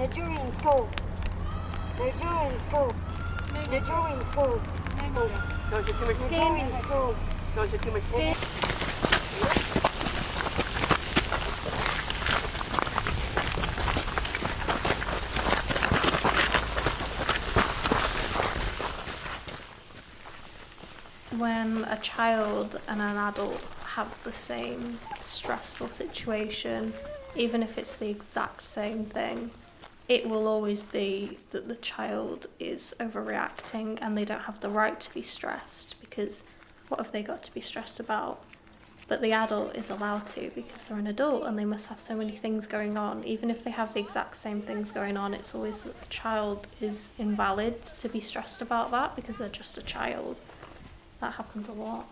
No jewelry in school. No jewelry in school. No jewelry in school. Don't show too much No skin. jewelry in school. Don't show too much skin. When a child and an adult have the same stressful situation, even if it's the exact same thing, it will always be that the child is overreacting and they don't have the right to be stressed, because what have they got to be stressed about? But the adult is allowed to, because they're an adult and they must have so many things going on. Even if they have the exact same things going on, it's always that the child is invalid to be stressed about that, because they're just a child. That happens a lot.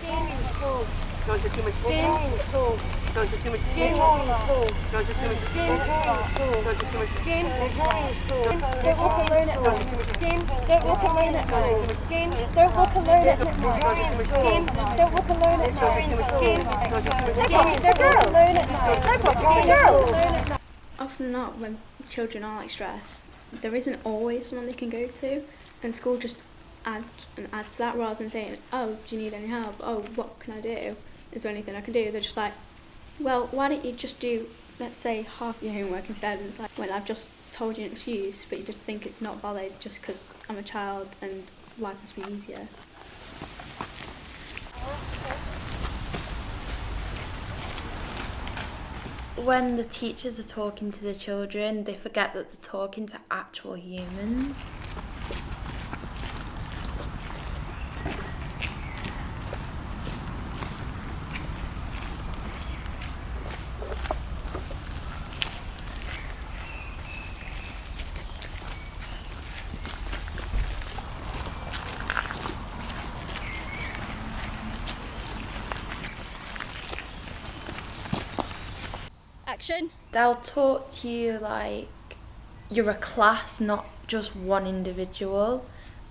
Jewelry in school. Don't show too much No skin. jewelry in school. Don't show too much No skin. jewelry in school. Don't show too much No skin. jewelry in school. Don't show too much skin. No jewelry in school. Don't walk alone at night. Skin. Don't walk alone at night. Skin. Don't walk alone at night. Skin. Don't walk alone at Don't show too much skin. night. Don't show too much Don't skin. walk alone at night. Don't walk alone at night. Often not, when children are like stressed, there isn't always someone they can go to, and school just adds to that, rather than saying, oh, do you need any help? Oh, what can I do? Is there anything I can do? They're just like, well, why don't you just do, let's say, half your homework instead? And it's like, well, I've just told you an excuse, but you just think it's not valid just because I'm a child and life must be easier. When the teachers are talking to the children, they forget that they're talking to actual humans. Action. They'll talk to you like you're a class, not just one individual.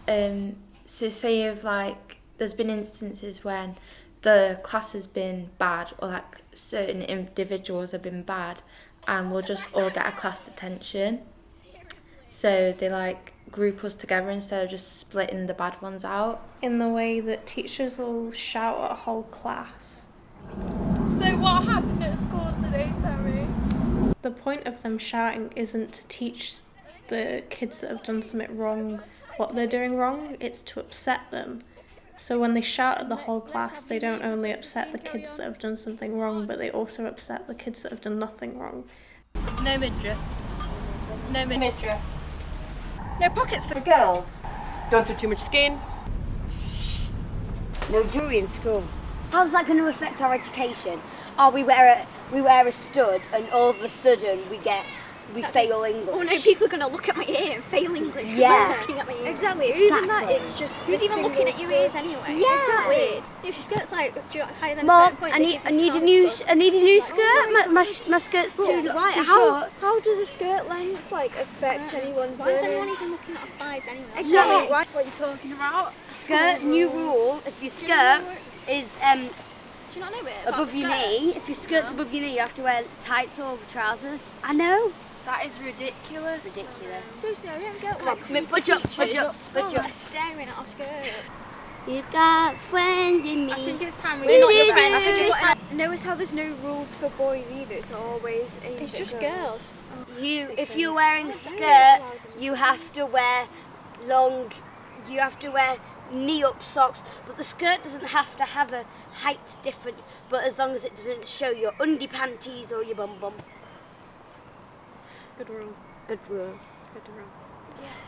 So say if like there's been instances when the class has been bad, or like certain individuals have been bad, and we'll just all get a class detention. So they like group us together instead of just splitting the bad ones out. In the way that teachers will shout at a whole class. So what happened at school today, Sammy? The point of them shouting isn't to teach the kids that have done something wrong what they're doing wrong, it's to upset them. So when they shout at the whole class, they don't only upset the kids that have done something wrong, but they also upset the kids that have done nothing wrong. No midriff. No midriff. No pockets for girls. Don't show too much skin. No jewelry in school. How's that going to affect our education? Oh, we wear a stud, and all of a sudden we fail English. Oh no, people are going to look at my ear and fail English because Yeah. they're looking at my ear. Exactly. Even that, Exactly. it's just. Who's even looking at your ears anyway? Yeah. It's weird. If your skirt's like higher than a Mom, certain point, I they need give a you new chance. skirt. My skirt's too short. How does a skirt length affect anyone's Why is learning? anyone even looking at our thighs anyway? Exactly. What are you talking about? Skirt, new rule. If your skirt is Do you not know it? above your knee, if your skirt's above your knee, you have to wear tights over trousers. I know. That is ridiculous. Ridiculous. Seriously, I don't get Come why on, budge up, budge up, budge Oh, up. like staring at our skirt. You got a friend in me. I think it's time we We're not not your your friends friends. because you're Notice how there's no rules for boys either. It's always aimed It's at just girls. If you're wearing a skirt, you have to wear knee-up socks, but the skirt doesn't have to have a height difference, but as long as it doesn't show your undie panties or your bum. Good rule. Good rule. Good rule.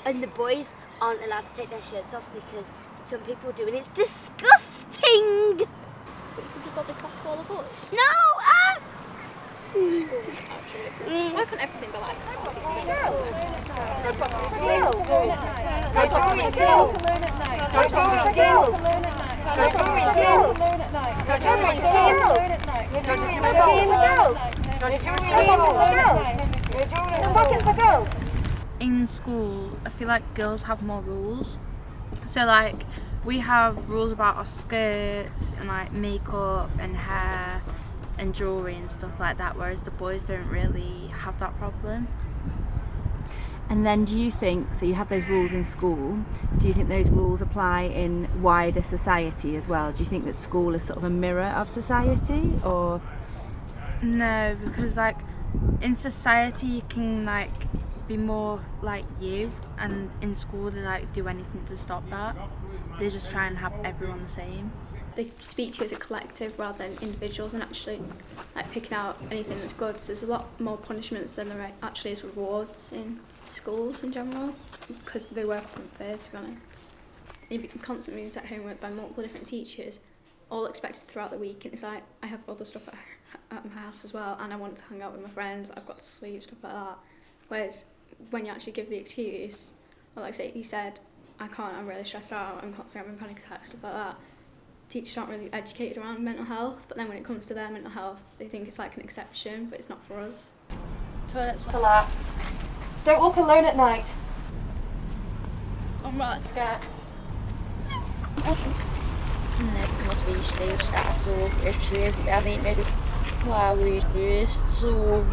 And the boys aren't allowed to take their shirts off because some people do, and it's disgusting! But you can just double toss all of us. No! Schools, actually. Why can't everything be like that? In school, I feel like girls have more rules. So like we have rules about our skirts and like makeup and hair, and jewellery and stuff like that, whereas the boys don't really have that problem. And then do you think, so you have those rules in school, do you think those rules apply in wider society as well? Do you think that school is sort of a mirror of society, or? No, because like in society you can like be more like you, and in school they like do anything to stop that. They just try and have everyone the same. They speak to you as a collective rather than individuals, and actually like picking out anything that's good. So there's a lot more punishments than there actually is rewards in schools in general, because they work unfair, to be honest. You're constantly being set homework by multiple different teachers, all expected throughout the week, and it's like, I have other stuff at my house as well, and I want to hang out with my friends, I've got to sleep, stuff like that. Whereas when you actually give the excuse, or like say you said, I can't, I'm really stressed out, I'm constantly having panic attacks, stuff like that, teachers aren't really educated around mental health, but then when it comes to their mental health, they think it's like an exception, but it's not for us. Toilets a lot. Don't walk alone at night. I'm right scared. Måste vi stå så jag vet so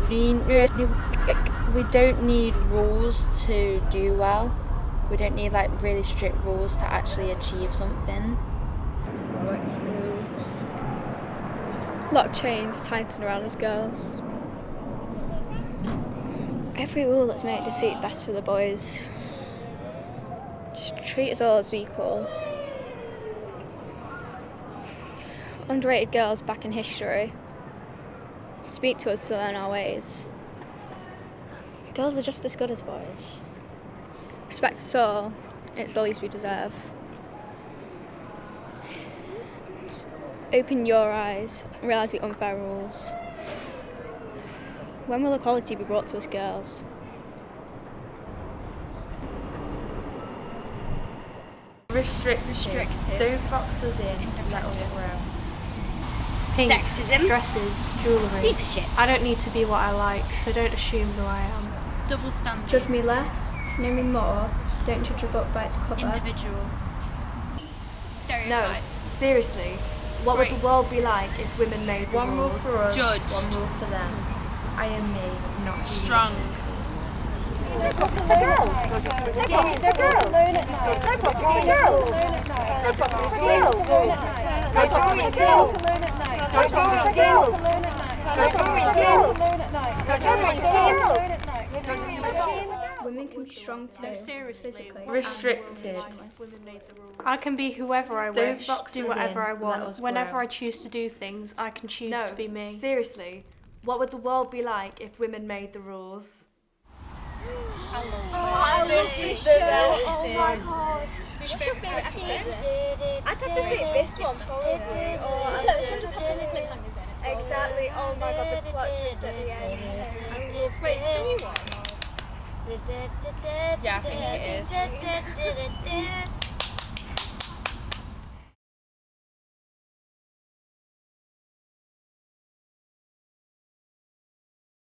we don't need rules to do well. We don't need like really strict rules to actually achieve something. A lot of chains tightened around us girls. Every rule that's made to suit best for the boys. Just treat us all as equals. Underrated girls back in history. Speak to us to learn our ways. Girls are just as good as boys. Respect us all, it's the least we deserve. Open your eyes, realise the unfair rules. When will equality be brought to us girls? Restricted. Don't box us in, let us grow. Pink, Sexism. dresses, jewellery. Leadership. I don't need to be what I like, so don't assume who I am. Double standard. Judge me less, know me more, don't judge a book by its cover. Individual. Stereotypes. Seriously, what would the world be like if women made the One rule rules? for us, Judge. one rule for them. I am me, not you. Strong. Women can be strong too. Seriously. Physically. Restricted. I can be whoever I Don't wish, box do us whatever in, I let want. us Whenever grow. I choose to do things, I can choose to be me. Seriously, what would the world be like if women made the rules? I love this show. Oh my god. Who's your favourite episode? I'd have to say it's this one, probably. This one just had tons of cliffhangers in it. Exactly. Oh my god, the plot twist at the end. Wait, is this a new one? Yeah, I think it is.